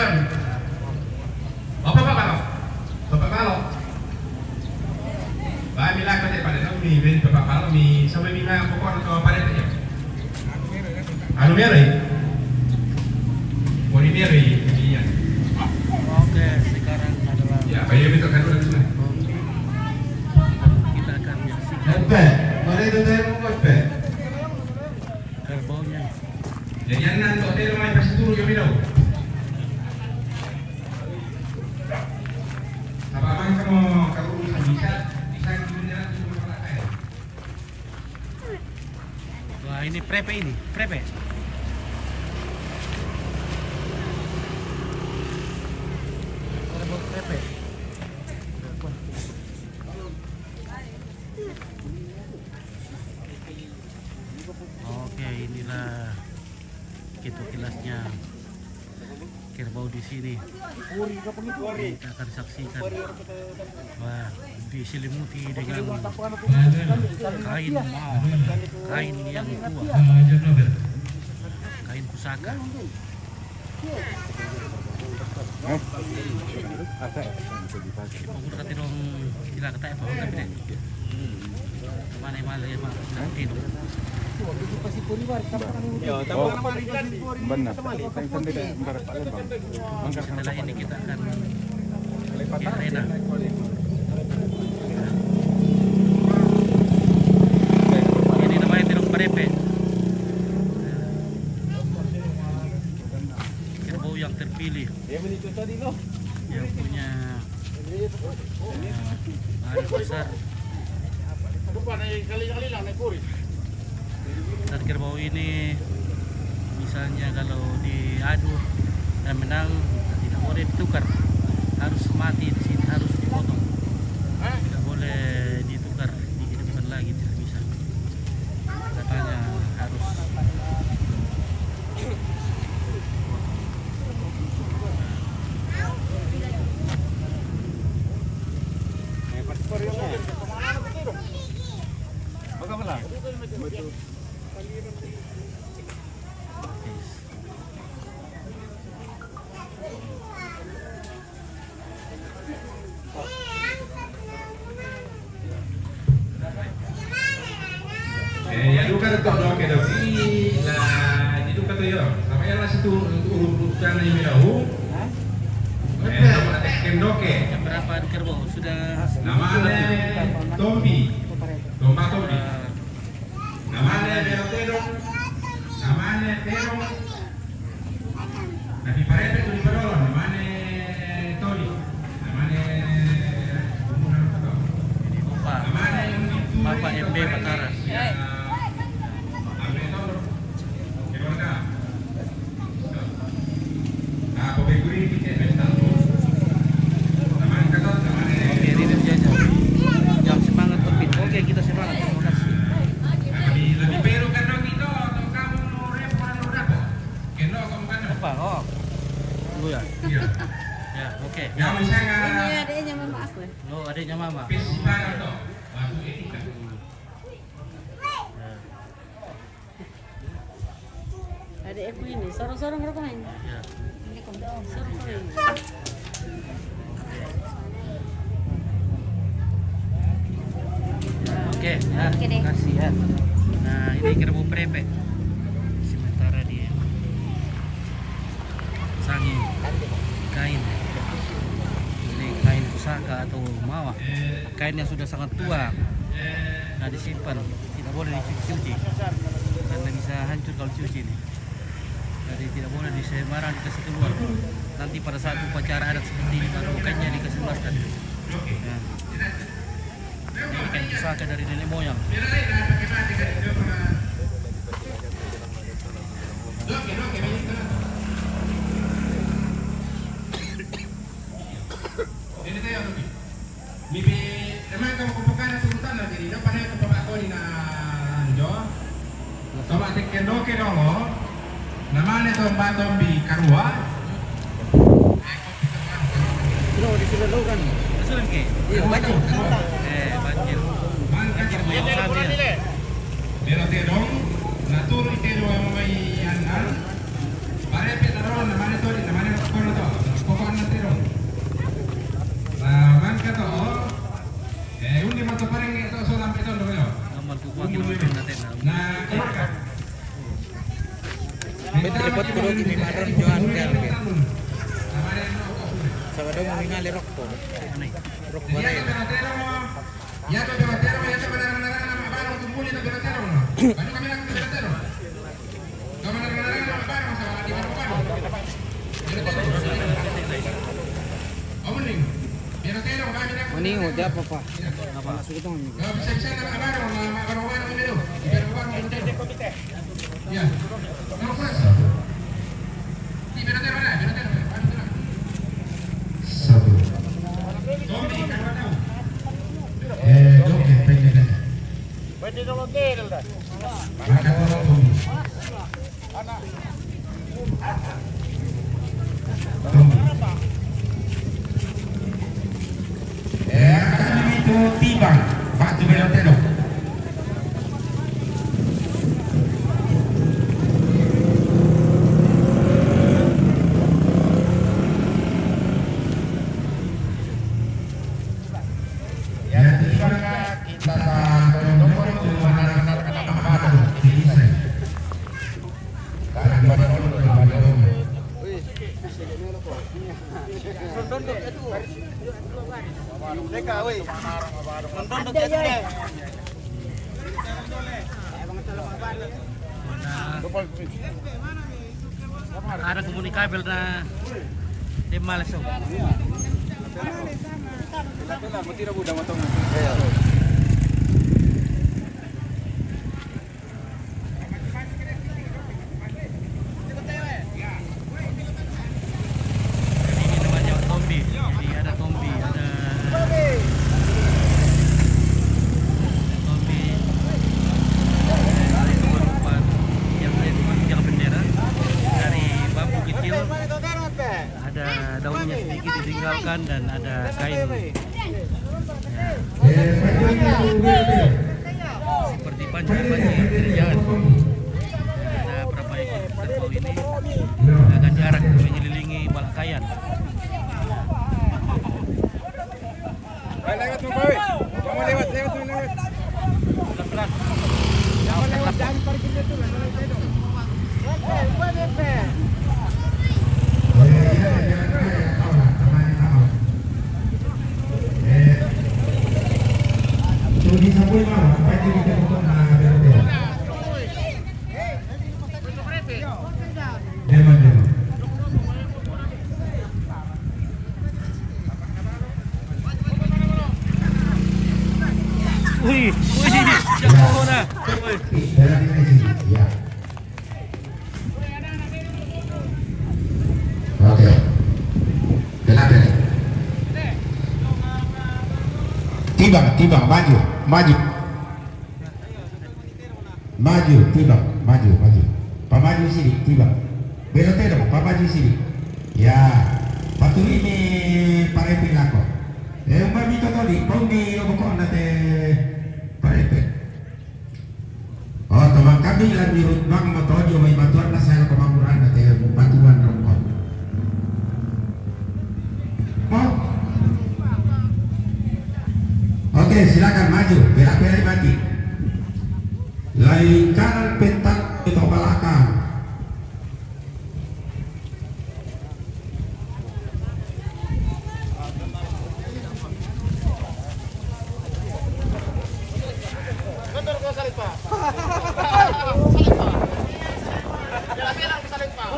yan. Bapak Malo. Bahay may lakad eh, pala na umibin, Bapak Malo, sa may mga pokok na ito, pala niya. Ano meron eh? Mori meron eh, hindi yan. Oke, sekarang adalah Ya, bayi itu kan udah semua. kita akan menyaksikan Hepe, mari itu saya mau hepe. kerbaunya. Jadi yang nanti hotel mai pasti turun yo minum. Apa man kamu kalau bisa gimana tuh malah Wah, ini prepe ini, prepe. Kerbau prepe. Oke, inilah gitu kilasnya kerbau di sini. Kita akan saksikan. Wah, diselimuti dengan kain kain yang tua, kain pusaka. Pengurus dong tidak kata apa orang gede. Mana malah ya mak itu. Benar. Setelah ini kita akan ke arena. Ini namanya Tirong Parepe. Kerbau yang terpilih. Yang punya bahan besar. Dan kerbau ini misalnya kalau diadu dan menang tidak boleh ditukar, harus mati di sini, harus dipotong, tidak boleh ditukar, dihidupkan lagi, tidak bisa. Katanya harus ya duka to do ke do ki la di duka to yo. Sama ya lah situ urutan ni minahu. Sama ada kendoke. berapa kerbau sudah Namanya Tombi. Domba Tombi. Namanya Berotero. Namanya Terong. Tapi parete tu di Barolo, namanya Toli. Namanya Bapak Bapak MB Mataram. Oke, ini dia jam semangat terbit. Oke, kita semangat. Terima kasih. Apa? Oh, dulu ya. Ya, oke. Ini adiknya mama aku ya. Lo adiknya mama. Adik aku ini, sorong-sorong berapa main? Ya. Ini kondom, sorong-sorong. Oke, ya, Oke deh. terima kasih ya. Nah, ini kerbau prepe. Sementara dia sangi kain. Ini kain pusaka atau mawa. Kain yang sudah sangat tua. Nah, disimpan, tidak boleh dicuci. Karena bisa hancur kalau dicuci ini. Jadi tidak boleh sembarang dikasih keluar. Nanti pada saat upacara adat seperti ini baru kainnya dikasih keluarkan. Ya. Ini kain pusaka dari nenek moyang. Ini tayo Robi. Mibi naman kamu kumpukan na tungutan na diri na panay ko pabako ni na anjo. So matik kendo mo. Naman ito batong bi karua. Bro, di sini lo kan. Sudah ke? Iya, banyak. Banjir. Banjir mo yung sabi yan. Pero tidong naturo itero ang may anan. Pare pe naman ito naman ito ko na to. Betul dapat turun ini madron Johan Kel. Sabado mo ningali rock po. Rock ba rin? Ya to pelotero, ya to manarang-narang na mabarang tumbuli na pelotero. Ano kami lang pelotero? Manarang-narang na mabarang sa di barang-barang. Omuning. Pelotero kami lang. Maningo di apa pa? Apa? Sugitong ni. Bisa-bisa na mabarang na mabarang kami dito. Di barang-barang pelotero. Ya. No pues. Di pelotero na, pelotero. Satu. Tommy, kamu tahu? Oke, pengen aja. Pwede na mag-deal na. Makan tolong Tommy. Tommy. Kami itu tibang, batu pelotero. Ya, kita nomor itu anak-anak apa bisa. Karena pada Teka, weh. Ada komunikabel na di Malaysia. Ini namanya Tombi. Jadi ada Tombi, ada Tombi. Dari tempat yang tiang bendera dari bambu kecil. Ada daunnya sedikit ditinggalkan dan ada kain. Seperti panci-panci kerjaan. Ada berapa ekor kerbau ini agak jarak mengelilingi balakayan. Lewat mo, boy. Kamu lewat. Pelan-pelan. Jangan parkir dito. Di sabui mau, pasti kita bukan pelotero. Demon. Wih, jauh na. Dalam ini sih, ya. Oke. Kenapa nih? Tibang, maju. Maju, tibang, maju. Pamaju sini, tibang. Pelotero, pamaju sini. Ya, patu ini parepe nako. Umami totoli, kami obokon nate parepe. Oh, teman kami lagi rutbang motodio may batuan na saya kemanguran nate batuan rongkon. Mau? Oke, silakan maju. Bela-bela mati. Lain kanan pentak atau belakang. Betul ko salit pa. Bilang salit pa.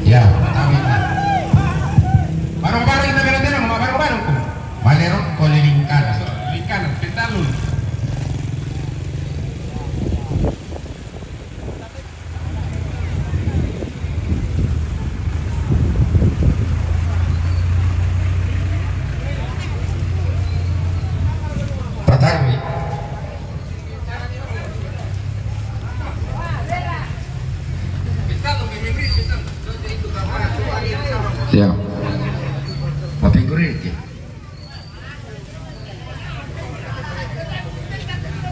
Ya, Barang-barang kita pelotero, barang-barang ko. Valero keliling kanan. Lingkaran, petalun. Papikurirki.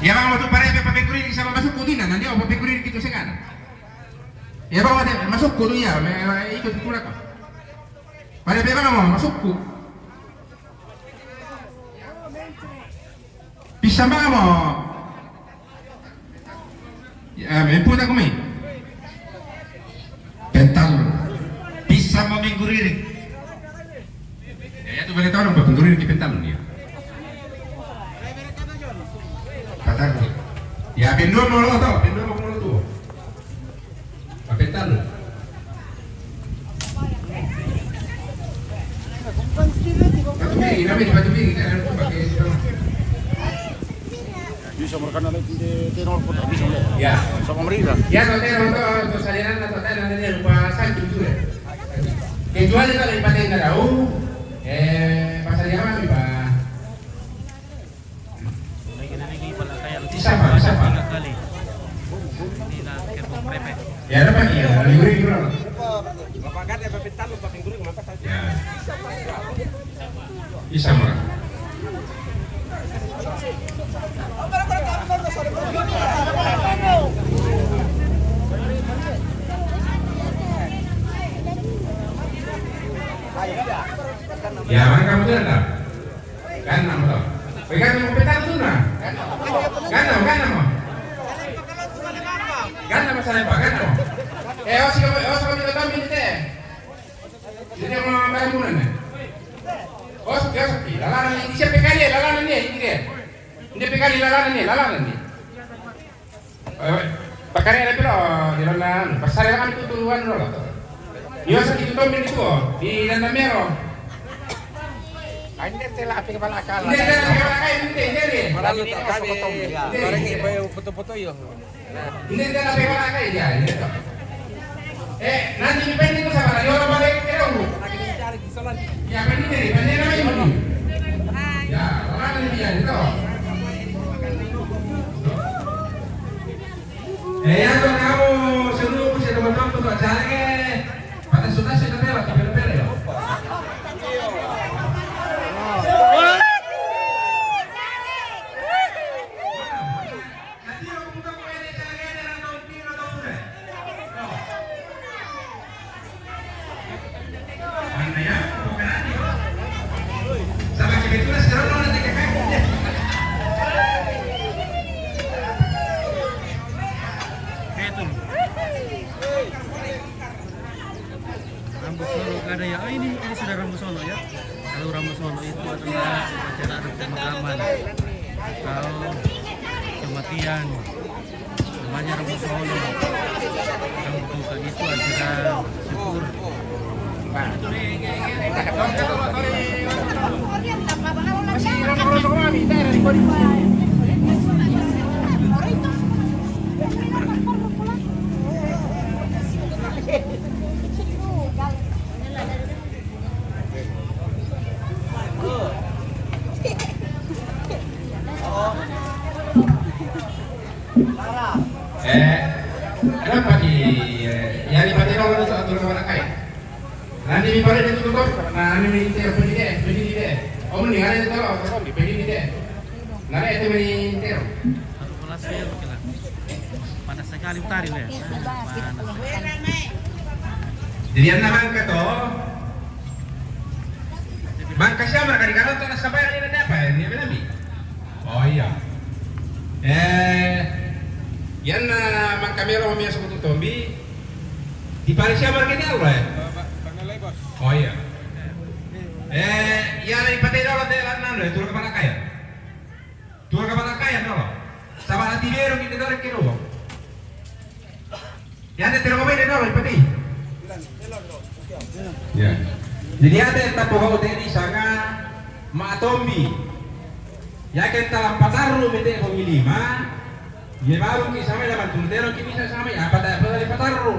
Ya bang, waktu para papikurirki sama masuk kutina, nanti apa papikurirki itu sekarang? Ya bang, masuk kutu ya, ikut kurang. Pada bebang mau masuk ku. Bisa bang mau? Ya, mempunyai aku main. Pental, bisa mau minggurir. Ya, itu boleh tahu dong, minggurir di pental dia. Kataku. Ya, pendua mau lo tau, pendua mau lo tuh. Pental. Batu biri, kami di batu biri kita harus pakai itu. Bisa mereka nanti di tenor pun bisa lihat. Ya. Sama mereka. Ya, untuk salinan atau tadi nanti lupa sakit juga. Kecuali kalau di paten nggak tahu, pasal yang apa pak? Lagi pala kayak Bisa pak, bisa pak. 3 kali. Ini na kerpong prepe. Ya ada pak, ya libur kurang. Bapak kan ya bapak talu bapak guru kenapa tadi? Ya. Bisa pak. Ya, mana kamu tuh ada? Kan kamu tuh. Pegang mau petak tuh nah. Kan mau. Kan masalah apa? Kan mau. Kamu kita tahu ini teh. Ini mau bayar bulan nih. Lalanan ini siapa kali? Lalanan ini dia. Ini pekali lalanan ini. Pakare ada pula di lalanan. Pasar kami itu turuan loh. Iya sakit itu itu di Landa Mero. Ini telah api kepala akal. Ini ada kepala kain ini. Malah tak kami. Barang ibu foto-foto yo. Ini ada kepala kain ya. Nanti di pending itu sama. Di orang balik ke dulu. Ya pending namanya ini. Ya, mana dia itu? Ya tuh kamu seluruh teman-teman tuh cari. Pada sudah saya lewat di pere ya. Betul. Rambut Sono ada ya. Ini sudah rambut Sono ya. Kalau rambut Sono itu adalah acara pemakaman atau kematian. Namanya rambut Sono. Rambut bukan itu acara syukur. Kenapa di yang di Pati Nolo itu aturan mana kaya? Nanti di Pati itu tutup, nah ini minta pedih deh. Oh mending ada itu kalau di pedih deh. Nara itu minta. Satu kelas ya kira. Panas sekali utari ya. Panas. Jadi yang namanya itu, bangka siapa mereka di kantor tanah sabar ini apa ya? Ini apa nih? Oh iya. Yan na magkamero kami sa kutong tombi. Di pare siya marketing alwa eh. Oh iya. Yan ay patay daw de lan nando eh, tulog ka na kaya. Tulog ka na kaya no. Sa mga tibero kita daw kino. Yan ay tiro ko ba no, patay. Ya. Jadi ada tapo ko tedi sanga maatombi. Ya que talang pataru mete ko milima. Ya baru kisah dapat tuntero bisa sama ya pada dari pataru.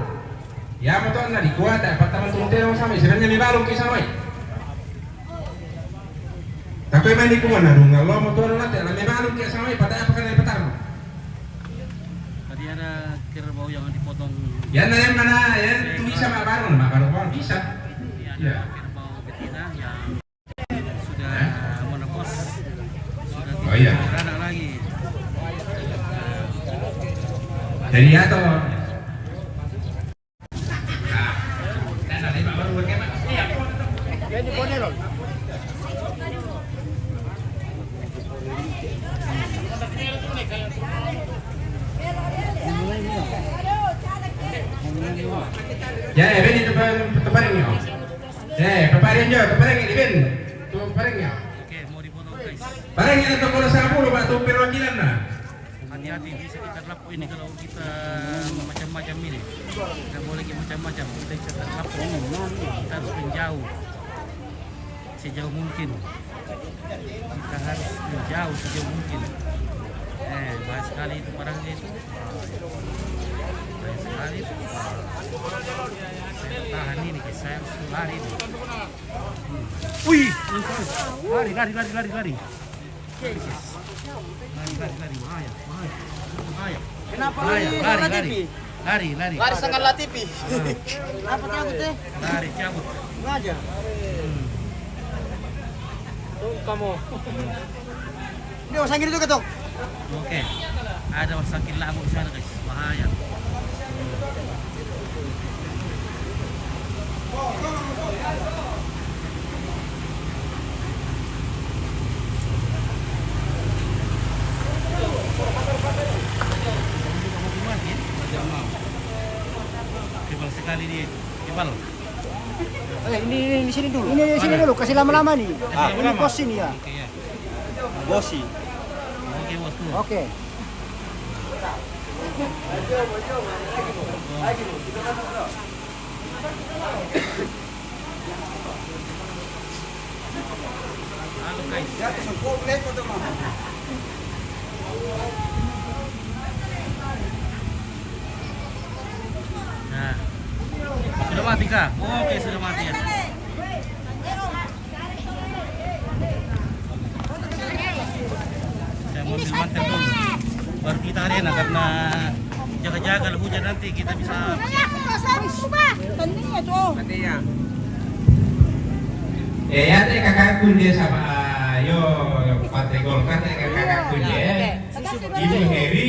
Ya motor na dikuat dapat taman tuntero sama sebenarnya baru kisah mai. Tapi main di kumana dong kalau motor na tela baru kisah sama pada apa kan dari pataru. Tadi ada kerbau yang dipotong. Ya na yang mana ya itu bisa baru bisa. Ya, ada kerbau betina yang iya. Anak lagi. Jadi ya toh. Nah, nanti Pak baru bagaimana? Iya. Ya, Ben itu teparing yo. Peparing yo, teparing ini Ben. Tu peparing yo. Oke, mau dipotong guys. Paring itu tu kalau 10 Pak tu perwakilan nah. Hati-hati bisa kita terlapu ini kalau kita macam-macam ini. Kita boleh macam-macam. Kita bisa terlapu. Kita harus menjauh sejauh mungkin. Kita harus menjauh sejauh mungkin. Bahaya sekali itu barangnya itu. Bahaya sekali itu. Saya tahan ini, guys. Saya harus lari ini. Wih, lari. Lari, bahaya. Kenapa Lari. Lari sangat Latifi. Apa cabut deh? Lari, cabut. Ngajar. Tuh kamu. Ini orang gitu ketok. Oke. Ada sakit lamuk di sana guys. Bahaya. Kebal sekali dia. Kebal. Ini di sini dulu. Ini di sini dulu. Kasih lama-lama nih. Ini pos ini ya. Oke ya. Bosi. Oke bosku. Oke. Halo guys. Nah. Sudah mati kah? Oke, sudah mati ya. Saya mau ambil mantel dulu. Baru kita arena karena jaga-jaga lah hujan nanti kita bisa. Nanti ya. Ya teh kakakku dia sama yo Partai Golkar teh kakakku dia. Ibu Heri.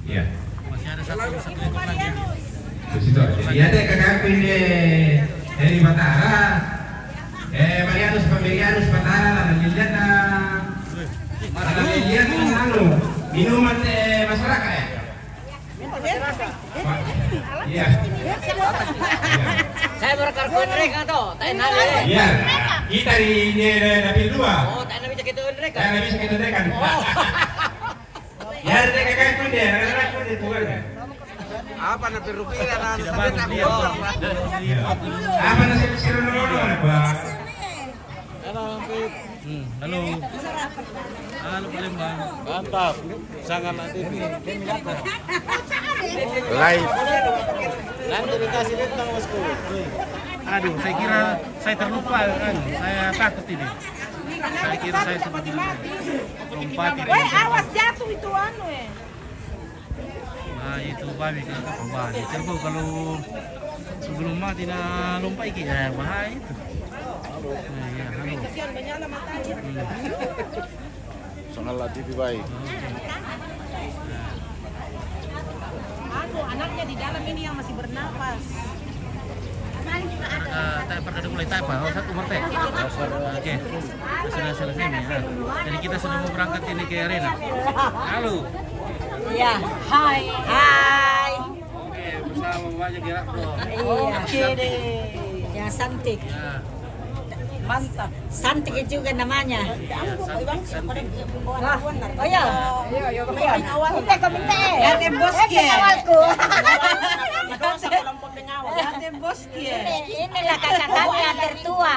Iya. Masih ada satu ekor lagi. Di situ. Dia teh kakakku dia Heri Batara. Marianus Pemilianus Batara dan dilihat ada dilihat anu minuman masyarakat ya. Iya. Saya berkargo mereka tuh, tak nari. Iya. Kita di dapil 2. Oh, tak bisa kita mereka. Saya nggak bisa kita tekan. Ya, ada kakakku dia, kakakku dia tuan. Apa na perupilan na Tidak bagus dia. Apa nasi pesir nono, Pak? Halo. Halo Palembang. Mantap. Sangat Latifi. Live. Nanti dikasih tentang bosku. Aduh, saya kira saya terlupa kan. Saya takut ini. Saya kira saya sudah lompat ini. Awas jatuh itu anu Nah, itu babi kan apa babi. Terus kalau sebelum mati na lompat iki ya bahaya itu. Nah, ya, halo. Sangat Latifi baik. Anaknya di dalam ini yang masih bernapas. Perkada mulai apa? Oh, satu marte. Oke. Sudah selesai nih. Ya. Jadi kita sudah mau berangkat ini ke arena. Halo. Iya, hai. Hai. Oke, bersama banyak gerak dong. Oke deh. Yang cantik. Ya. Mantap. Santik juga namanya. Oh ya. Iya, minta kau minta. Ya tem boski. Awalku. Ya tem boski. Inilah kakak kami yang tertua.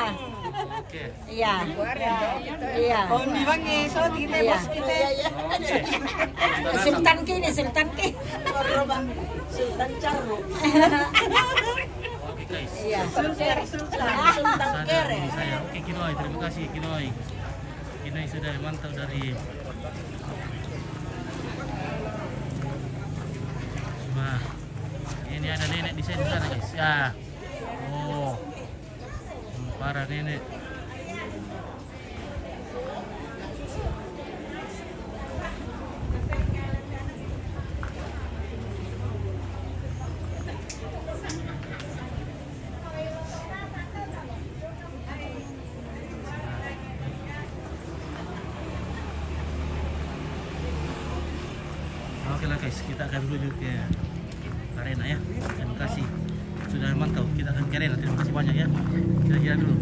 Oke. Iya. Iya. Oh, dibangi so kita Iya. boski teh. Sultan kini, Sultan kini. Sultan Carlo. Oke guys. Iya. Sultan Kere. Saya. Oke Kinoi, terima kasih Kinoi. Kinoi sudah mantau dari Nah, ini ada nenek di sana guys. Ya. Oh. Parah nenek. Oke lah guys, kita akan menuju ke arena ya. Terima kasih sudah mantau. Kita akan ke arena. Terima kasih banyak ya. Kira-kira dulu.